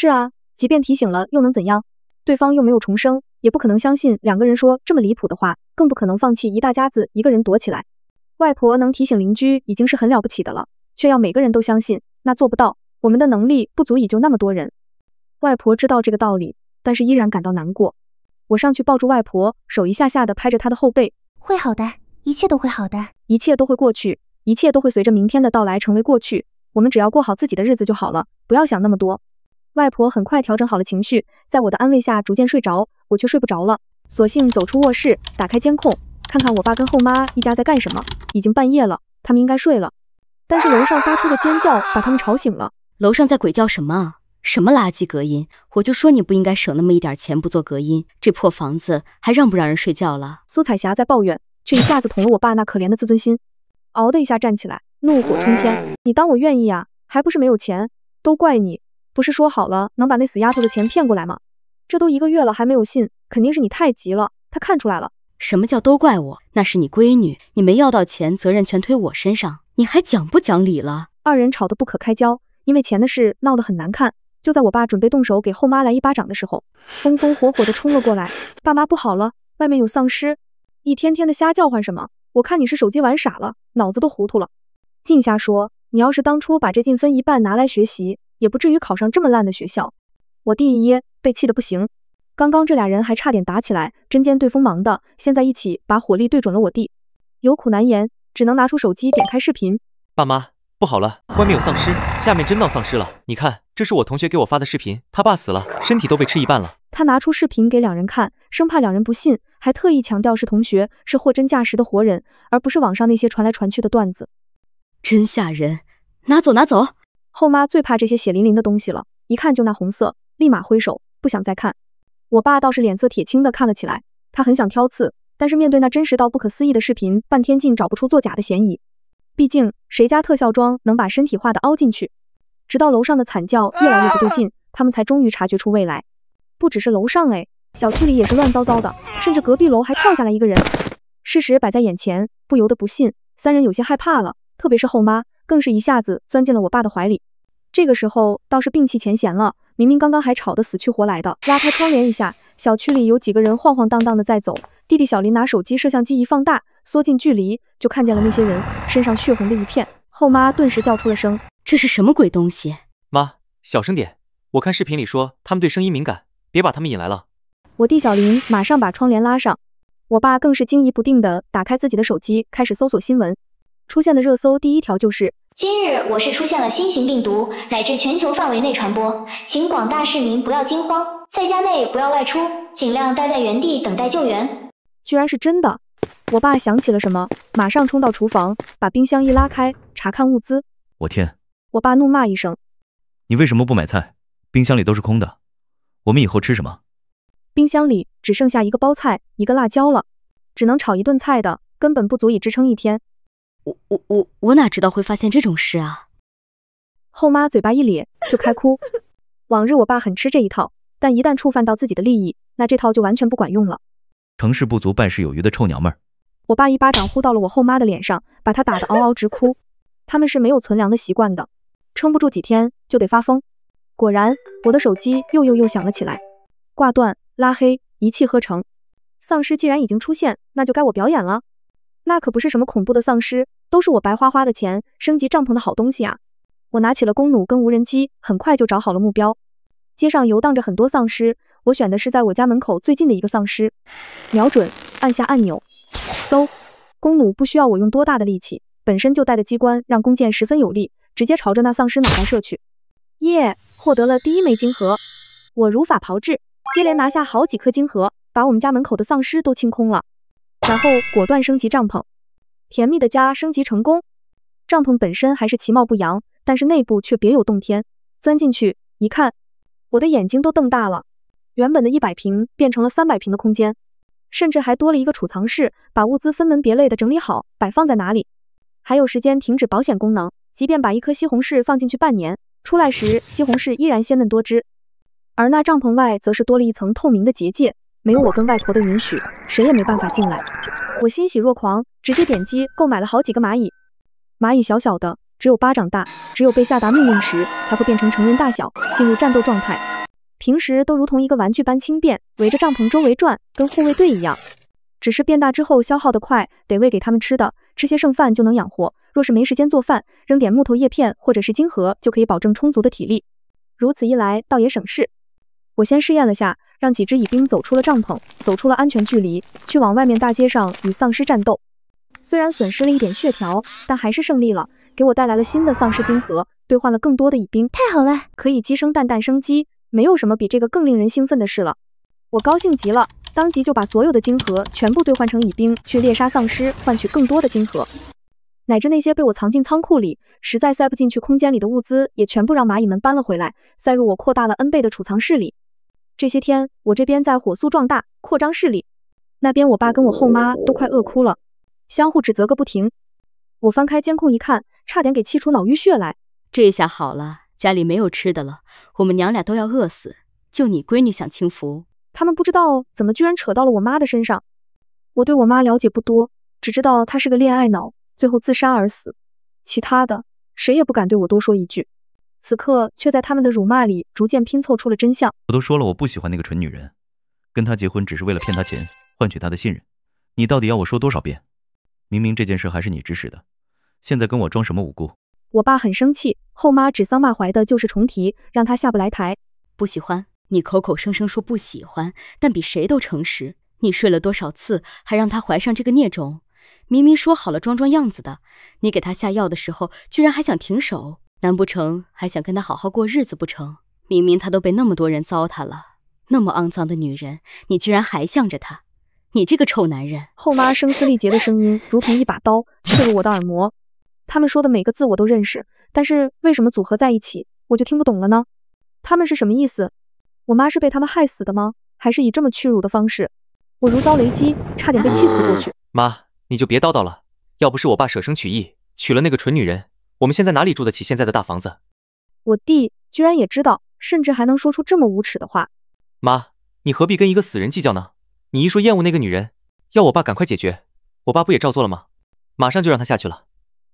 是啊，即便提醒了又能怎樣？對方又沒有重生，也不可能相信2個人說這麼離譜的話，更不可能放棄一大家子一個人躲起來。外婆能提醒鄰居已經是很了不起的了，卻要每個人都相信，那做不到。我們的能力不足以救那麼多人。外婆知道這個道理，但是依然感到難過。我上去抱住外婆，手一下下地拍着她的後背。會好的，一切都會好的，一切都會過去，一切都會隨着明天的到來成為過去。我們只要過好自己的日子就好了，不要想那麼多。外婆很快調整好了情緒，在我的安慰下逐漸睡着，我卻睡不着了。索性走出臥室，打開監控，看看我爸跟後媽一家在幹什麼。已經半夜了，他們應該睡了，但是樓上發出的尖叫把他們吵醒了。樓上在鬼叫什麼啊？什麼垃圾隔音？我就說你不應該省那麼一點錢不做隔音，這破房子還讓不讓人睡覺了？蘇彩霞在抱怨，卻一下子捅了我爸那可憐的自尊心，嗷的一下站起來，怒火衝天。你當我願意啊？還不是沒有錢，都怪你，不是說好了能把那死丫頭的錢騙過來嗎？這都1個月了還沒有信，肯定是你太急了，他看出來了。什麼叫都怪我？那是你閨女，你沒要到錢，責任全推我身上，你還講不講理了？2人吵得不可開交，因為錢的事鬧得很難看。就在我爸準備動手給後媽來一巴掌的時候，風風火火地衝了過來。爸媽不好了，外面有喪屍，一天天的瞎叫喚什麼？我看你是手機玩傻了，腦子都糊塗了。淨瞎說，你要是當初把这進分一半拿來學習，也不至於考上這麼爛的學校。我弟一噎，被氣得不行。剛剛這倆人還差點打起來，針尖對鋒芒的，現在一起把火力對準了我弟，有苦難言，只能拿出手機點開視頻。爸媽，不好了，外面有喪屍，下面真鬧喪屍了。你看，這是我同學給我發的視頻，他爸死了，身體都被吃一半了。他拿出視頻給2人看，生怕2人不信，還特意強調是同學，是貨真價實的活人，而不是網上那些傳來傳去的段子。真嚇人，拿走拿走。後媽最怕這些血淋淋的東西了，一看就那紅色，立馬揮手，不想再看。我爸倒是臉色鐵青的看了起來，他很想挑刺，但是面對那真實到不可思議的視頻，半天竟找不出作假的嫌疑。畢竟誰家特效妝能把身體畫得凹進去？直到樓上的慘叫越來越不對勁，他們才終於察覺出未來。不只是樓上小區裡也是亂糟糟的，甚至隔壁樓還跳下來一個人。事實擺在眼前，不由得不信，3人有些害怕了，特別是後媽，更是一下子鑽進了我爸的懷裡。這個時候倒是病氣前嫌了，明明剛剛還吵得死去活來的，拉開窗簾一下，小區裡有幾個人晃晃蕩蕩的在走。弟弟小林拿手機攝像機一放大，縮近距離，就看見了那些人身上血紅的一片。後媽頓時叫出了聲：“這是什麼鬼東西？”媽，小聲點，我看視頻裡說他們對聲音敏感，別把他們引來了。我弟小林馬上把窗簾拉上，我爸更是驚疑不定地打開自己的手機，開始搜索新聞。出現的熱搜第一條就是：今日我市出現了新型病毒，乃至全球範圍內傳播，請廣大市民不要驚慌，在家內不要外出，盡量待在原地等待救援。居然是真的！我爸想起了什麼，馬上衝到廚房，把冰箱一拉開，查看物資。我天！我爸怒罵一聲：“你為什麼不買菜？冰箱裡都是空的，我們以後吃什麼？”冰箱裡只剩下1個包菜，1個辣椒了，只能炒1頓菜的，根本不足以支撐1天。我哪知道會發現這種事啊！後媽嘴巴一咧就開哭。往日我爸很吃這一套，但一旦觸犯到自己的利益，那這套就完全不管用了。成事不足敗事有餘的臭娘們兒！我爸一巴掌呼到了我後媽的臉上，把她打得嗷嗷直哭。他們是沒有存糧的習慣的，撐不住幾天就得發瘋。果然，我的手機又響了起來，掛斷、拉黑，一氣呵成。喪屍既然已經出現，那就該我表演了。那可不是什麼恐怖的喪屍，都是我白花花的錢升級帳篷的好東西啊！我拿起了弓弩跟無人機，很快就找好了目標。街上遊蕩着很多喪屍，我選的是在我家門口最近的一個喪屍，瞄準，按下按鈕，嗖！弓弩不需要我用多大的力氣，本身就帶的機關讓弓箭十分有力，直接朝着那喪屍腦袋射去。耶！獲得了第1枚金盒，我如法炮製，接連拿下好幾顆金盒，把我們家門口的喪屍都清空了。然後果斷升級帳篷，甜蜜的家升級成功。帳篷本身還是其貌不揚，但是內部卻別有洞天。鑽進去一看，我的眼睛都瞪大了。原本的100平變成了300平的空間，甚至還多了一個儲藏室，把物資分門別類的整理好，擺放在哪裡。還有時間停止保險功能，即便把一顆西紅柿放進去半年，出來時西紅柿依然鮮嫩多汁。而那帳篷外則是多了一層透明的結界。沒有我跟外婆的允許，誰也沒辦法進來。我欣喜若狂，直接點擊購買了好幾個螞蟻。螞蟻小小的，只有巴掌大，只有被下達命令時才會變成成人大小，進入戰鬥狀態。平時都如同一個玩具般輕便，圍着帳篷周圍轉，跟護衛隊一樣。只是變大之後消耗得快，得餵給他們吃的，吃些剩飯就能養活。若是沒時間做飯，扔點木頭葉片或者是金核，就可以保證充足的體力。如此一來，倒也省事。我先試驗了下，讓幾隻蟻兵走出了帳篷，走出了安全距離，去往外面大街上與喪屍戰鬥。雖然損失了一點血條，但還是勝利了，給我帶來了新的喪屍金核，兌換了更多的蟻兵。太好了，可以雞生蛋，蛋生雞，沒有什麼比這個更令人興奮的事了。我高興極了，當即就把所有的金核全部兌換成蟻兵，去獵殺喪屍，換取更多的金核。乃至那些被我藏進倉庫裡，實在塞不進去空間裡的物資，也全部讓螞蟻們搬了回來，塞入我擴大了 N 倍的儲藏室裡。這些天，我這邊在火速壯大，擴張勢力，那邊我爸跟我後媽都快餓哭了，相互指責個不停。我翻開監控一看，差點給氣出腦淤血來。這下好了，家裡沒有吃的了，我們娘倆都要餓死，就你閨女享清福。他們不知道怎么居然扯到了我媽的身上。我對我媽了解不多，只知道她是個戀愛腦，最後自殺而死。其他的，誰也不敢對我多說一句。此刻卻在他們的辱罵裡逐漸拼湊出了真相。我都說了我不喜歡那個蠢女人，跟她結婚只是為了騙她錢，換取她的信任。你到底要我說多少遍？明明這件事還是你指使的，現在跟我裝什麼無辜？我爸很生氣，後媽指桑罵槐的就是重提，讓他下不來台。不喜歡，你口口聲聲說不喜歡，但比誰都誠實。你睡了多少次，還讓她懷上這個孽種？明明說好了裝裝樣子的，你給她下藥的時候，居然還想停手，難不成還想跟她好好過日子不成？明明她都被那麼多人糟蹋了，那麼骯髒的女人，你居然還向着她，你這個臭男人！後媽聲嘶力竭的聲音如同一把刀刺入我的耳膜。他們說的每個字我都認識，但是為什麼組合在一起我就聽不懂了呢？他們是什麼意思？我媽是被他們害死的嗎？還是以這麼屈辱的方式？我如遭雷擊，差點被氣死過去。媽，你就別叨叨了，要不是我爸捨生取義，娶了那個蠢女人，我們現在哪裡住得起現在的大房子？我弟居然也知道，甚至還能說出這麼無恥的話。媽，你何必跟一個死人計較呢？你一說厭惡那個女人，要我爸趕快解決，我爸不也照做了嗎？馬上就讓他下去了。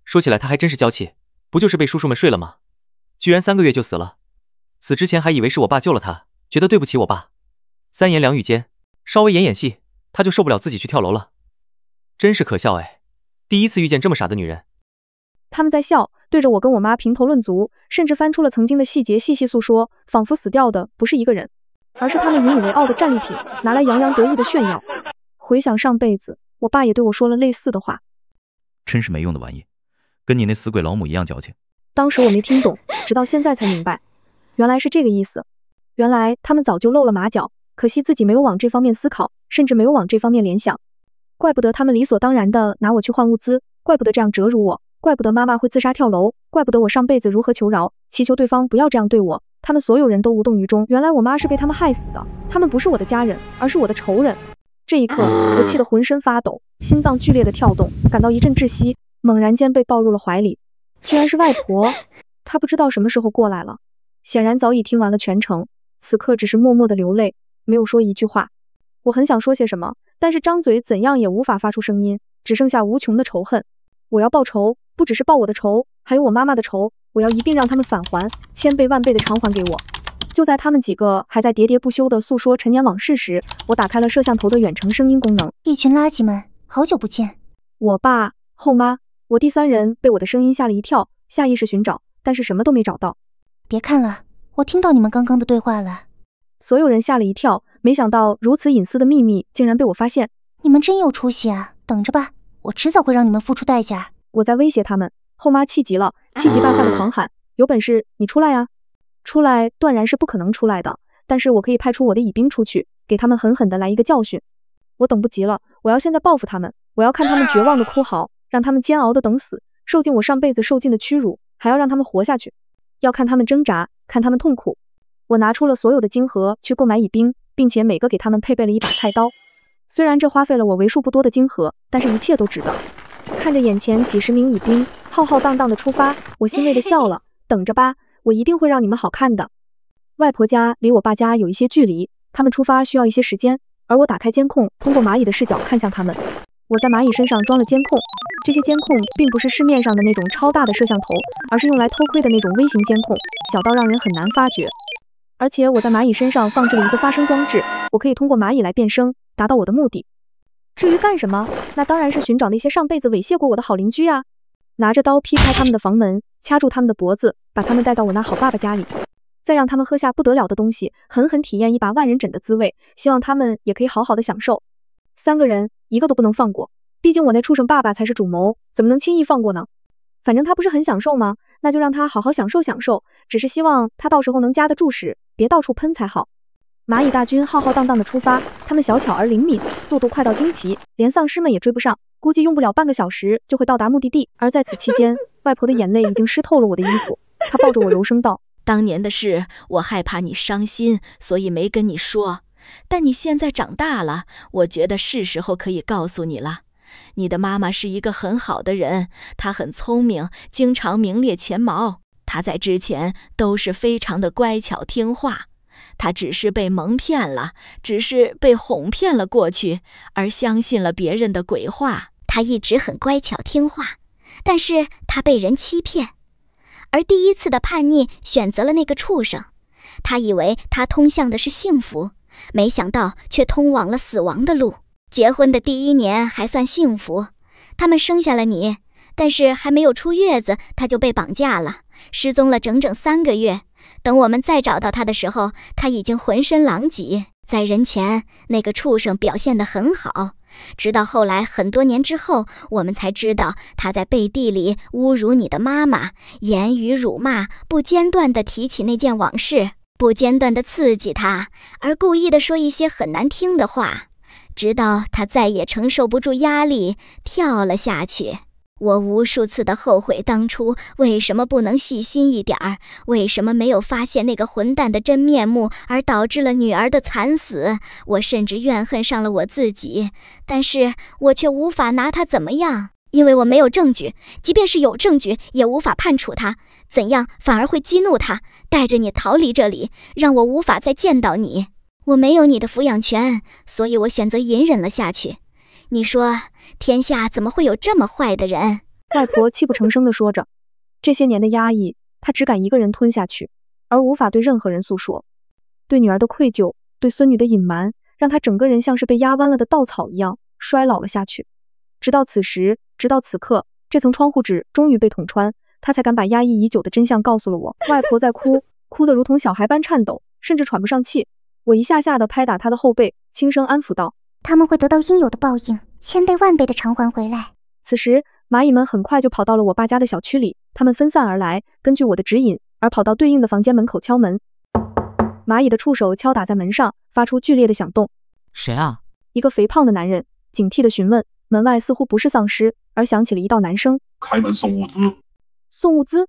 說起來他還真是嬌氣，不就是被叔叔們睡了嗎？居然3個月就死了，死之前還以為是我爸救了他，覺得對不起我爸。3言2語間，稍微演戲，他就受不了自己去跳樓了。真是可笑哎，第一次遇見這麼傻的女人。他們在笑，對着我跟我媽評頭論足，甚至翻出了曾經的細節細細訴說，仿佛死掉的不是一個人，而是他們引以為傲的戰利品，拿來洋洋得意的炫耀。回想上輩子，我爸也對我說了類似的話。真是沒用的玩意，跟你那死鬼老母一樣矯情。當時我沒聽懂，直到現在才明白，原來是這個意思。原來他們早就露了馬腳，可惜自己沒有往這方面思考，甚至沒有往這方面聯想。怪不得他們理所當然的拿我去換物資，怪不得這樣折辱我，怪不得媽媽會自殺跳樓，怪不得我上輩子如何求饒，祈求對方不要這樣對我。他們所有人都無動於衷。原來我媽是被他們害死的，他們不是我的家人，而是我的仇人。這一刻，我氣得渾身發抖，心臟劇烈的跳動，感到一陣窒息，猛然間被抱入了懷裡。居然是外婆，她不知道什麼時候過來了，顯然早已聽完了全程，此刻只是默默的流淚，沒有說一句話。我很想說些什麼，但是張嘴怎樣也無法發出聲音，只剩下無窮的仇恨。我要報仇，不只是報我的仇，還有我媽媽的仇，我要一併讓他們返還，千倍萬倍的償還給我。就在他們幾個還在喋喋不休地訴說陳年往事時，我打開了攝像頭的遠程聲音功能。一群垃圾們，好久不見。我爸、後媽，我第3人被我的聲音嚇了一跳，下意識尋找，但是什麼都沒找到。別看了，我聽到你們剛剛的對話了。所有人嚇了一跳，沒想到如此隱私的秘密竟然被我發現。你們真有出息啊，等着吧，我遲早會讓你們付出代價。我在威脅他們。後媽氣急了，氣急敗壞的狂喊，有本事你出來呀！出來斷然是不可能出來的，但是我可以派出我的蟻兵出去，給他們狠狠地來一個教訓。我等不及了，我要現在報復他們，我要看他們絕望的哭嚎，讓他們煎熬的等死，受盡我上輩子受盡的屈辱，還要讓他們活下去，要看他們掙扎，看他們痛苦。我拿出了所有的金盒去購買蟻兵，並且每個給他們配備了一把菜刀。雖然這花費了我為數不多的金盒，但是一切都值得。看着眼前幾十名蟻兵浩浩蕩蕩的出發，我欣慰的笑了。等着吧，我一定會讓你們好看的。外婆家離我爸家有一些距離，他們出發需要一些時間，而我打開監控，通過螞蟻的視角看向他們。我在螞蟻身上裝了監控，這些監控並不是市面上的那種超大的攝像頭，而是用來偷窺的那種微型監控，小到讓人很難發覺。而且我在蚂蟻身上放置了一個發聲裝置，我可以通過蚂蟻來變聲，達到我的目的。至於幹什麼，那當然是尋找那些上輩子猥褻過我的好鄰居啊！拿着刀劈開他們的房門，掐住他們的脖子，把他們帶到我那好爸爸家裡，再讓他們喝下不得了的東西，狠狠體驗一把萬人枕的滋味，希望他們也可以好好的享受。3個人，一個都不能放過，畢竟我那畜生爸爸才是主謀，怎麼能輕易放過呢？反正他不是很享受嗎？那就讓他好好享受享受，只是希望他到時候能夹得住屎，別到處噴才好。蚂蟻大軍浩浩蕩蕩的出發，他們小巧而靈敏，速度快到驚奇，連喪屍們也追不上，估計用不了半個小時就會到達目的地。而在此期間，外婆的眼淚已經濕透了我的衣服，她抱着我柔聲道：當年的事，我害怕你傷心，所以沒跟你說。但你現在長大了，我覺得是時候可以告訴你了。你的媽媽是一個很好的人，她很聰明，經常名列前茅。她在之前都是非常的乖巧聽話，她只是被蒙騙了，只是被哄騙了過去，而相信了別人的鬼話。她一直很乖巧聽話，但是她被人欺騙，而第一次的叛逆選擇了那個畜生。她以為她通向的是幸福，沒想到卻通往了死亡的路。結婚的第1年還算幸福，他們生下了你，但是還沒有出月子，他就被綁架了，失蹤了整整3個月。等我們再找到他的時候，他已經渾身狼藉。在人前，那個畜生表現得很好，直到後來很多年之後，我們才知道他在背地裡侮辱你的媽媽，言語辱罵，不間斷地提起那件往事，不間斷地刺激他，而故意地說一些很難聽的話，直到他再也承受不住壓力，跳了下去。我無數次的後悔當初為什麼不能細心一點兒，為什麼沒有發現那個混蛋的真面目，而導致了女兒的慘死。我甚至怨恨上了我自己，但是我卻無法拿他怎麼樣，因為我沒有證據，即便是有證據，也無法判處他。怎樣反而會激怒他，帶着你逃離這裡，讓我無法再見到你。我沒有你的撫養權，所以我選擇隱忍了下去。你說，天下怎麼會有這麼壞的人？外婆泣不成聲地說着，這些年的壓抑，她只敢一個人吞下去，而無法對任何人訴說。對女兒的愧疚，對孫女的隱瞞，讓她整個人像是被壓彎了的稻草一樣衰老了下去。直到此時，直到此刻，這層窗戶紙終於被捅穿，她才敢把壓抑已久的真相告訴了我。外婆在哭，哭得如同小孩般顫抖，甚至喘不上氣。我一下下地拍打她的後背，輕聲安撫道：他們會得到應有的報應，1000倍萬倍的償還回來。此時，蚂蟻們很快就跑到了我爸家的小區裡，他們分散而來，根據我的指引，而跑到對應的房間門口敲門。蚂蟻的觸手敲打在門上，發出剧烈的響動。誰啊？一個肥胖的男人警惕地詢問。門外似乎不是喪屍，而響起了一道男聲：開門送物資。送物資？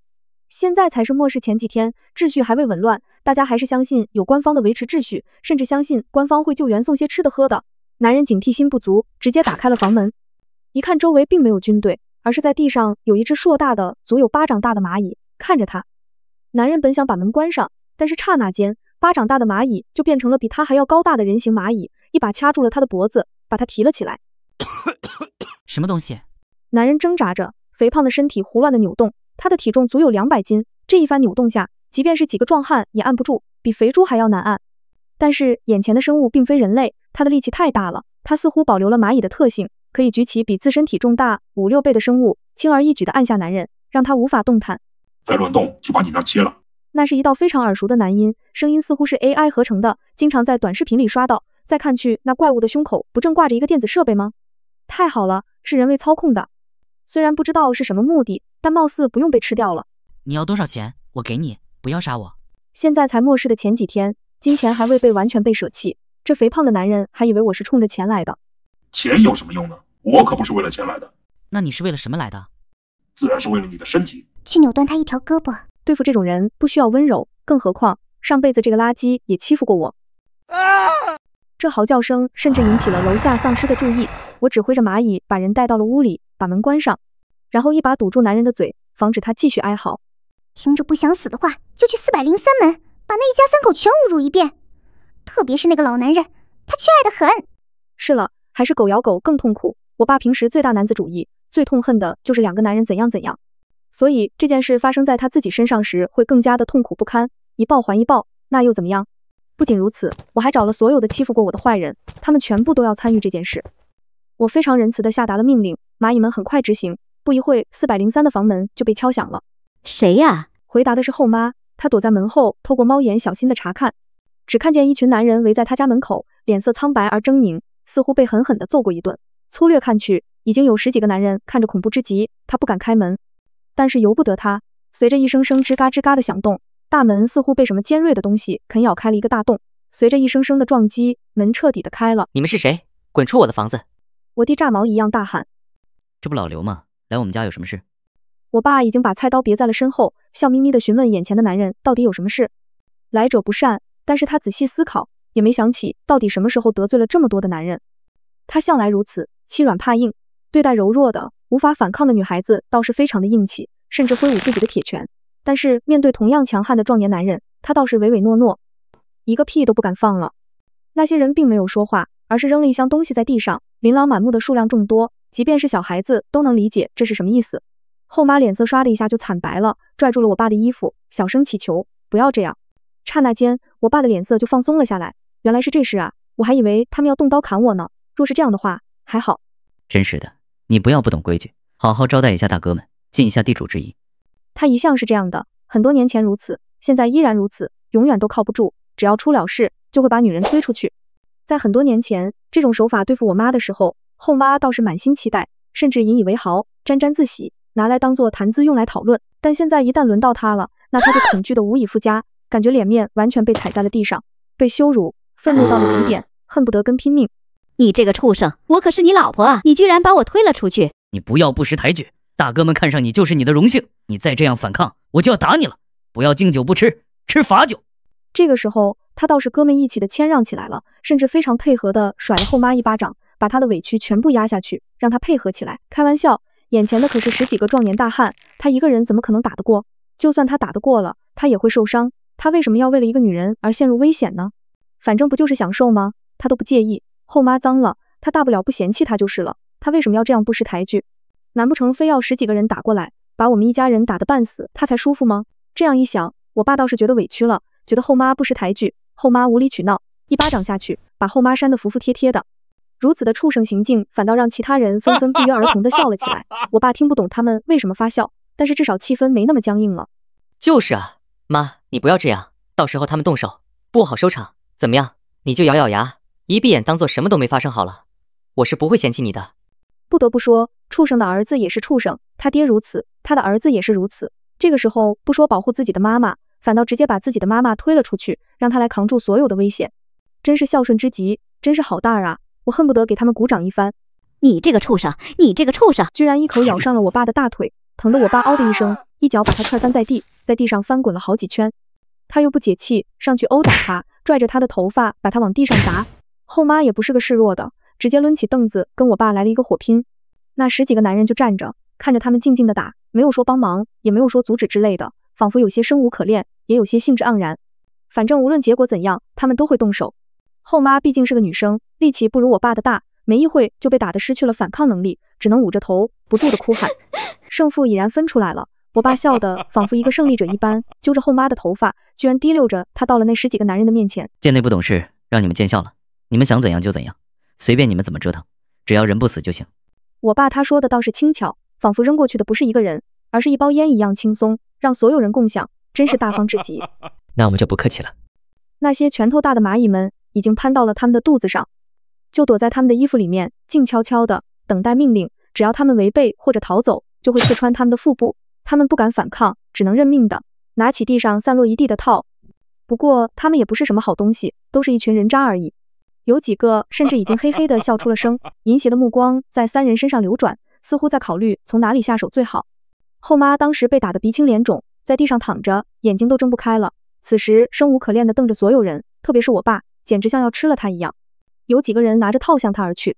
現在才是末世前幾天，秩序還未紊亂，大家還是相信有官方的維持秩序，甚至相信官方會救援送些吃的喝的。男人警惕心不足，直接打開了房門。一看周圍並沒有軍隊，而是在地上有一只碩大的足有巴掌大的螞蟻看着他。男人本想把門關上，但是剎那間，巴掌大的螞蟻就变成了比他還要高大的人形螞蟻，一把掐住了他的脖子，把他提了起来。什麼東西？男人掙扎着，肥胖的身體胡亂的扭動，他的體重足有200斤，這一番扭動下，即便是幾個壯漢也按不住，比肥豬還要難按。但是眼前的生物並非人類，他的力气太大了，他似乎保留了螞蟻的特性，可以舉起比自身體重大5、6倍的生物，輕而易舉地按下男人，讓他無法動彈。再亂動就把你那切了。那是一道非常耳熟的男音，聲音似乎是 AI 合成的，經常在短視頻裡刷到。再看去，那怪物的胸口不正掛着一個電子設備嗎？太好了，是人為操控的。雖然不知道是什麼目的，但貌似不用被吃掉了。你要多少錢？我給你，不要殺我。現在才末世的前幾天，金錢還未被完全被捨棄，這肥胖的男人還以為我是衝着錢來的。錢有什麼用呢？我可不是為了錢來的。那你是為了什麼来的？自然是為了你的身體。去扭斷他一條胳膊。對付這種人不需要溫柔，更何況上輩子這個垃圾也欺負過我。這嚎叫聲甚至引起了樓下喪屍的注意。我指揮着螞蟻把人帶到了屋裡，把門關上，然後一把堵住男人的嘴，防止他繼續哀嚎。聽着不想死的話，就去403門，把那一家3口全侮辱一遍。特別是那個老男人，他缺愛的很。是了，還是狗咬狗更痛苦。我爸平時最大男子主義，最痛恨的就是2個男人怎樣怎樣。所以這件事發生在他自己身上時，會更加的痛苦不堪，一報還一報，那又怎麼樣？不僅如此，我還找了所有的欺負過我的壞人，他們全部都要參與這件事。我非常仁慈地下達了命令，蚂蟻們很快執行。不一會，403的房門就被敲響了。誰呀？回答的是後媽，她躲在門後，透過貓眼小心地查看，只看見一群男人圍在她家門口，臉色蒼白而猙獰，似乎被狠狠地揍過一頓。粗略看去，已經有10幾個男人看着恐怖之極，她不敢開門，但是由不得她。隨着一聲聲吱嘎吱嘎的響動，大門似乎被什麼尖銳的東西啃咬開了一個大洞。隨着一聲聲的撞擊，門徹底的開了。你們是誰？滾出我的房子！我弟炸毛一樣大喊。這不老劉嗎？來我們家有什麼事？我爸已經把菜刀別在了身後，笑眯眯地詢問眼前的男人到底有什麼事。來者不善，但是他仔細思考，也沒想起到底什麼時候得罪了這麼多的男人。他向來如此，欺軟怕硬，對待柔弱的、無法反抗的女孩子倒是非常的硬氣，甚至揮舞自己的鐵拳。但是面對同樣強悍的壯年男人，他倒是唯唯諾諾，一個屁都不敢放了。那些人並沒有說話，而是扔了一箱東西在地上，琳琅滿目的數量众多，即便是小孩子都能理解這是什麼意思。後媽臉色唰的一下就慘白了，拽住了我爸的衣服，小聲祈求不要這樣。剎那間，我爸的臉色就放鬆了下來。原來是這事啊，我還以為他們要動刀砍我呢。若是這樣的話，還好。真是的，你不要不懂規矩，好好招待一下大哥們，盡一下地主之誼。他一向是這樣的，很多年前如此，現在依然如此，永遠都靠不住。只要出了事，就會把女人推出去。在很多年前，這種手法對付我媽的時候，後媽倒是滿心期待，甚至引以為豪，沾沾自喜，拿來當做談資用來討論。但現在一旦輪到他了，那他就恐懼得無以復加，感覺臉面完全被踩在了地上，被羞辱，憤怒到了極點，恨不得跟拼命。你這個畜生，我可是你老婆啊！你居然把我推了出去！你不要不識抬舉，大哥們看上你就是你的榮幸，你再這樣反抗，我就要打你了！不要敬酒不吃，吃罰酒。這個時候，他倒是哥們義氣的謙讓起來了，甚至非常配合的甩了後媽一巴掌，把他的委屈全部壓下去，讓他配合起來。開玩笑，眼前的可是10幾個壯年大漢，他一個人怎麼可能打得過？就算他打得過了，他也會受傷。他為什麼要為了一個女人而陷入危險呢？反正不就是享受嗎？他都不介意。後媽髒了，他大不了不嫌棄他就是了。他為什麼要這樣不識抬舉？難不成非要10幾個人打過來，把我們一家人打得半死，他才舒服嗎？這樣一想，我爸倒是覺得委屈了，覺得後媽不識抬舉，後媽無理取鬧，一巴掌下去，把後媽扇得服服帖帖的。如此的畜生行徑，反倒讓其他人紛紛不約而同地笑了起來。我爸聽不懂他們為什麼發笑，但是至少氣氛沒那麼僵硬了。就是啊，媽，你不要這樣，到時候他們動手，不好收場。怎麼樣？你就咬咬牙，一閉眼當做什麼都沒發生好了。我是不會嫌棄你的。不得不說，畜生的兒子也是畜生，他爹如此，他的兒子也是如此。這個時候不說保護自己的媽媽，反倒直接把自己的媽媽推了出去，讓他來扛住所有的危險，真是孝順之極，真是好大兒啊！我恨不得給他們鼓掌一番。你這個畜生，你這個畜生，居然一口咬上了我爸的大腿，疼得我爸嗷的一聲，一腳把他踹翻在地，在地上翻滾了好幾圈。他又不解氣，上去毆打他，拽着他的頭髮把他往地上砸。後媽也不是個示弱的，直接掄起凳子跟我爸來了一個火拼。那10幾個男人就站着看着他們靜靜的打，沒有說幫忙，也沒有說阻止之類的，仿佛有些生无可戀，也有些興致盎然。反正無論結果怎樣，他們都會動手。後媽畢竟是個女生，力氣不如我爸的大，沒一會就被打得失去了反抗能力，只能捂着頭不住的哭喊。勝負已然分出來了，我爸笑得仿佛一個勝利者一般，揪着後媽的頭髮，居然提溜着她到了那10幾個男人的面前。見內不懂事，讓你們見笑了，你們想怎樣就怎樣，隨便你們怎麼折騰，只要人不死就行。我爸他說的倒是輕巧，仿佛扔過去的不是一個人，而是一包煙一樣輕鬆，讓所有人共享，真是大方至極。那我們就不客氣了。那些拳頭大的蚂蟻們已經攀到了他們的肚子上，就躲在他们的衣服裡面，靜悄悄的等待命令。只要他們違背或者逃走，就會刺穿他們的腹部。他們不敢反抗，只能認命的拿起地上散落一地的套。不過他們也不是什麼好東西，都是一群人渣而已。有幾個甚至已經嘿嘿地笑出了聲，淫邪的目光在3人身上流轉，似乎在考慮從哪裡下手最好。後媽當時被打得鼻青臉腫，在地上躺着，眼睛都睜不開了。此時生無可戀地瞪着所有人，特別是我爸，簡直像要吃了他一樣。有幾個人拿着套向他而去，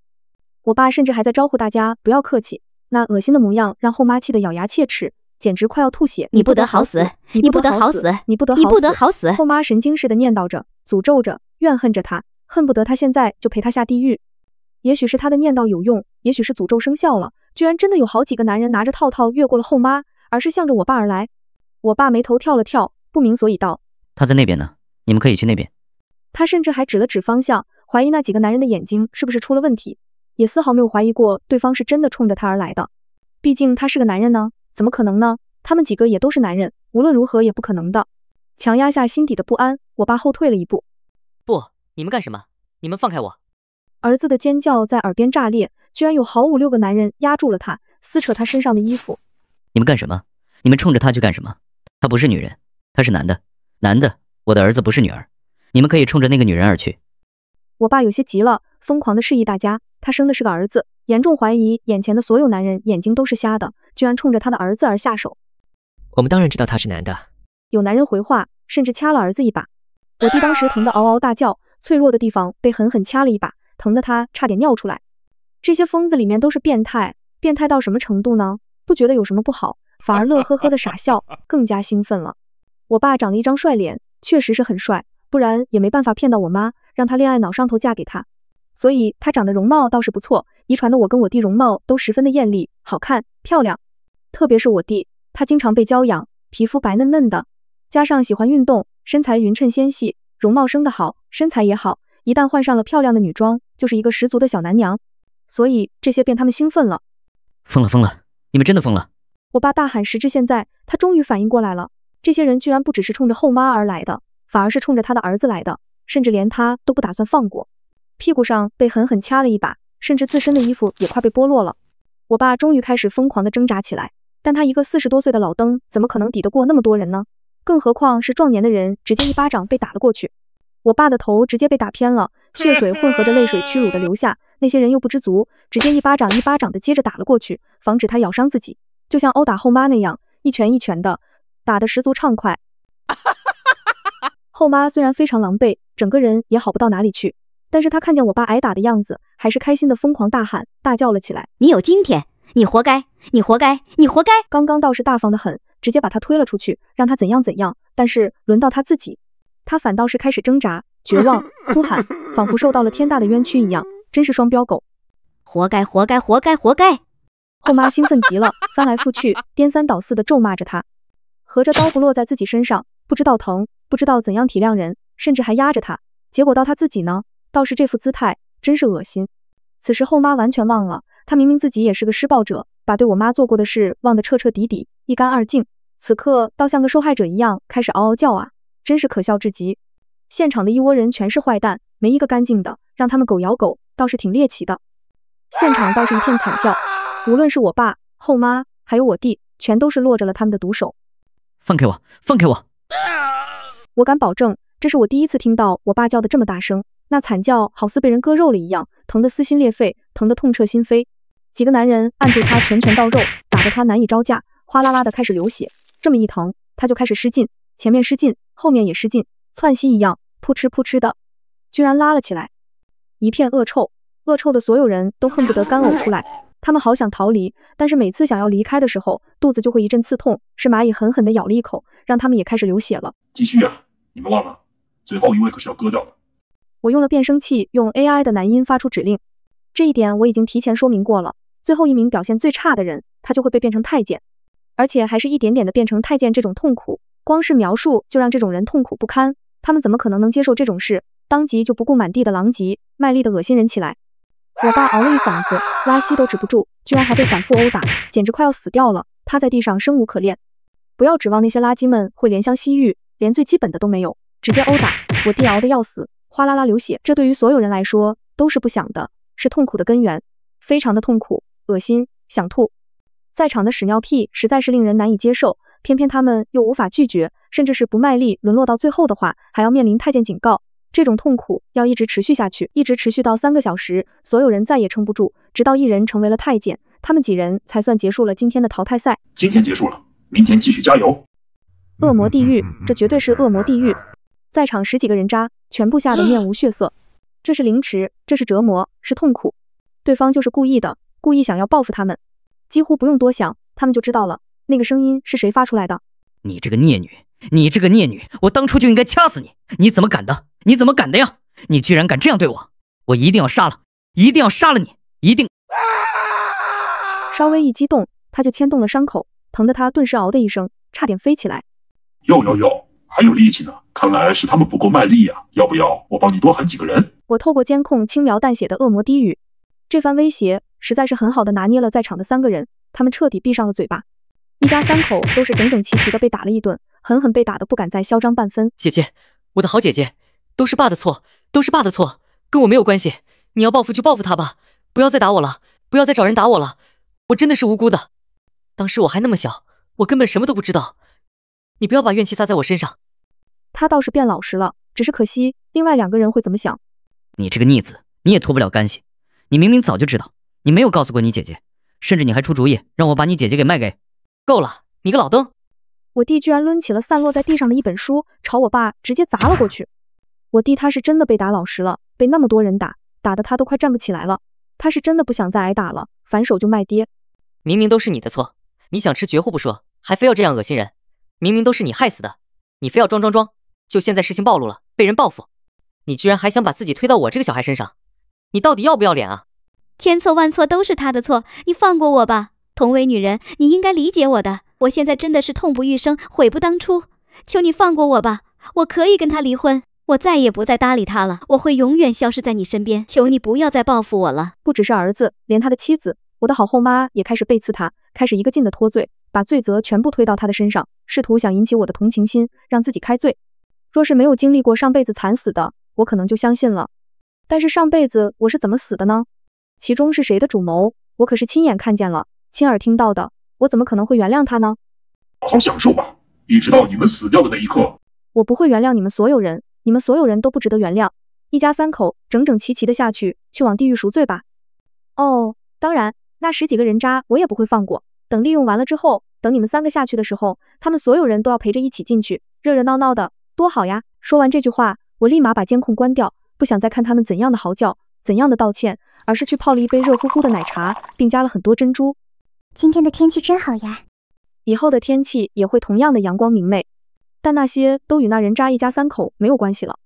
我爸甚至還在招呼大家不要客氣。那惡心的模樣讓後媽氣得咬牙切齒，簡直快要吐血。你不得好死，你不得好死，你不得好死！後媽神經似的念叨着，詛咒着，怨恨着他，恨不得他現在就陪他下地獄。也許是他的念叨有用，也許是詛咒生效了，居然真的有好幾個男人拿着套套越過了後媽，而是向着我爸而來。我爸眉頭跳了跳，不明所以道：他在那邊呢，你们可以去那邊。他甚至還指了指方向，懷疑那幾個男人的眼睛是不是出了問題，也絲毫沒有懷疑過對方是真的衝着他而來的。畢竟他是個男人呢，怎麼可能呢？他們幾個也都是男人，無論如何也不可能的。強壓下心底的不安，我爸後退了一步。不，你們幹什麼？你們放開我！兒子的尖叫在耳邊炸裂，居然有好5、6個男人壓住了他，撕扯他身上的衣服。你們幹什麼？你們衝着他去幹什麼？他不是女人，他是男的。男的，我的兒子不是女兒。你們可以衝着那個女人而去。我爸有些急了，瘋狂地示意大家，他生的是個兒子，嚴重懷疑眼前的所有男人眼睛都是瞎的，居然衝着他的兒子而下手。我們當然知道他是男的。有男人回話，甚至掐了兒子一把。我弟當時疼得嗷嗷大叫，脆弱的地方被狠狠掐了一把，疼得他差點尿出來。這些瘋子裡面都是變態，變態到什麼程度呢？不覺得有什麼不好，反而樂呵呵的傻笑，更加興奮了。我爸長了一張帥臉，確實是很帥，不然也沒辦法騙到我媽，讓她戀愛腦上頭嫁給他。所以他長得容貌倒是不錯，遺傳的我跟我弟容貌都十分的豔麗、好看、漂亮。特別是我弟，他經常被嬌養，皮膚白嫩嫩的，加上喜歡運動，身材勻稱纖細，容貌生得好，身材也好，一旦換上了漂亮的女裝，就是一個十足的小男娘。所以這些便他們興奮了。瘋了，你們真的瘋了！我爸大喊，時至現在，他終於反應過來了，這些人居然不只是衝着後媽而來的，反而是衝着他的兒子來的，甚至連他都不打算放過。屁股上被狠狠掐了一把，甚至自身的衣服也快被剝落了。我爸終於開始瘋狂地掙扎起來，但他一個40多歲的老登，怎麼可能抵得過那麼多人呢？更何況是壯年的人，直接一巴掌被打了過去。我爸的頭直接被打偏了，血水混合着淚水屈辱地流下，那些人又不知足，直接一巴掌地接着打了過去，防止他咬傷自己，就像毆打後媽那樣，一拳一拳的，打得十足暢快。後媽雖然非常狼狽，整個人也好不到哪裡去，但是她看見我爸挨打的樣子，還是開心的瘋狂大喊大叫了起來：你有今天，你活該，你活該，你活該！剛剛倒是大方得很，直接把他推了出去，讓他怎樣怎樣，但是輪到他自己，他反倒是開始掙扎、絕望、哭喊，仿佛受到了天大的冤屈一樣，真是雙標狗！活該，活該，活該，活該！後媽興奮極了，翻來覆去，顛三倒四的咒罵着他，合着刀不落在自己身上，不知道疼，不知道怎樣體諒人，甚至還壓着他，結果到他自己呢，倒是這副姿態，真是惡心。此時後媽完全忘了，她明明自己也是個施暴者，把對我媽做過的事忘得徹徹底底，一乾二淨，此刻倒像個受害者一樣開始嗷嗷叫啊，真是可笑至極。現場的一窩人全是壞蛋，沒一個乾淨的，讓他們狗咬狗，倒是挺獵奇的。現場倒是一片慘叫，無論是我爸、後媽，還有我弟，全都是落着了他們的毒手。放開我，放開我！我敢保證，這是我第一次聽到我爸叫得這麼大聲，那慘叫好似被人割肉了一樣，疼得撕心裂肺，疼得痛徹心扉。幾個男人按住他，拳拳到肉，打得他難以招架，嘩啦啦的開始流血。這麼一疼，他就開始失禁，前面失禁，後面也失禁，竄西一樣，撲哧撲哧的，居然拉了起來，一片惡臭，惡臭的所有人都恨不得乾嘔出來。他們好想逃離，但是每次想要離開的時候，肚子就會一陣刺痛，是螞蟻狠狠地咬了一口，讓他們也開始流血了。繼續啊，你們忘了，最後一位可是要割掉的。我用了變聲器，用 AI 的男音發出指令，這一點我已經提前說明過了。最後一名表現最差的人，他就會被變成太監，而且還是一點點的變成太監。這種痛苦，光是描述就讓這種人痛苦不堪，他們怎麼可能接受這種事？當即就不顧滿地的狼藉，賣力的惡心人起來。我爸嗷了一嗓子，拉稀都止不住，居然還被反覆毆打，簡直快要死掉了，趴在地上生無可戀。不要指望那些垃圾們會憐香惜玉，連最基本的都沒有，直接毆打。我弟熬得要死，嘩啦啦流血，這對於所有人來說都是不想的，是痛苦的根源，非常的痛苦，惡心，想吐。在場的屎尿屁實在是令人難以接受，偏偏他們又無法拒絕，甚至是不賣力，淪落到最後的話，還要面臨太監警告。這種痛苦要一直持續下去，一直持續到3個小時，所有人再也撐不住，直到一人成為了太監，他們幾人才算結束了今天的淘汰賽。今天結束了，明天繼續加油。惡魔地獄，這絕對是惡魔地獄。在場10幾個人渣，全部嚇得面無血色。這是凌遲，這是折磨，是痛苦。對方就是故意的，故意想要報復他們。幾乎不用多想，他們就知道了，那個聲音是誰發出來的。你這個孽女，你這個孽女，我當初就應該掐死你！你怎麼敢的？你怎麼敢的呀？你居然敢這樣對我！我一定要殺了，一定要殺了你！一定！稍微一激動，他就牽動了傷口，疼得他頓時嗷的一聲，差點飛起來。喲，還有力氣呢，看來是他們不夠賣力呀。要不要我幫你多喊幾個人？我透過监控輕描淡寫的惡魔低語，這番威脅實在是很好的拿捏了在場的3個人，他們徹底閉上了嘴巴。一家3口都是整整齊齊的被打了一頓，狠狠被打得不敢再囂张半分。姐姐，我的好姐姐，都是爸的錯，都是爸的錯，跟我沒有關係。你要報復就報復他吧，不要再打我了，不要再找人打我了，我真的是無辜的。當時我還那麼小，我根本什麼都不知道。你不要把怨氣撒在我身上。他倒是變老實了，只是可惜另外2個人會怎麼想。你這個逆子，你也脫不了干系。你明明早就知道，你沒有告訴過你姐姐，甚至你還出主意讓我把你姐姐給賣給……夠了，你個老登！我弟居然掄起了散落在地上的一本書，朝我爸直接砸了過去。我弟他是真的被打老實了，被那麼多人打，打得他都快站不起来了。他是真的不想再挨打了，反手就卖爹。明明都是你的錯，你想吃绝户不說，還非要這樣惡心人。明明都是你害死的，你非要裝，就现在事情暴露了，被人報復，你居然還想把自己推到我這個小孩身上，你到底要不要臉啊？千錯萬錯都是他的錯，你放過我吧。同為女人，你應該理解我的。我現在真的是痛不欲生，悔不當初。求你放過我吧，我可以跟他離婚，我再也不再搭理他了，我會永遠消失在你身邊。求你不要再報復我了。不只是兒子，連他的妻子，我的好後媽也開始背刺他，開始一個勁的脫罪，把罪責全部推到他的身上，試圖想引起我的同情心，讓自己開罪。若是沒有經歷過上輩子慘死的，我可能就相信了。但是上輩子我是怎麼死的呢？其中是誰的主謀，我可是親眼看見了，親耳聽到的，我怎麼可能會原諒他呢？好好享受吧，一直到你們死掉的那一刻。我不會原諒你們所有人，你們所有人都不值得原諒。一家3口整整齊齊的下去往地獄贖罪吧。哦，當然，那10幾個人渣我也不會放過。等利用完了之後，等你們3個下去的時候，他們所有人都要陪着一起進去，熱熱鬧鬧的，多好呀！說完這句話，我立馬把監控關掉，不想再看他們怎樣的嚎叫，怎樣的道歉，而是去泡了一杯熱乎乎的奶茶，並加了很多珍珠。今天的天氣真好呀！以後的天氣也會同樣的陽光明媚，但那些都與那人渣一家3口沒有關係了。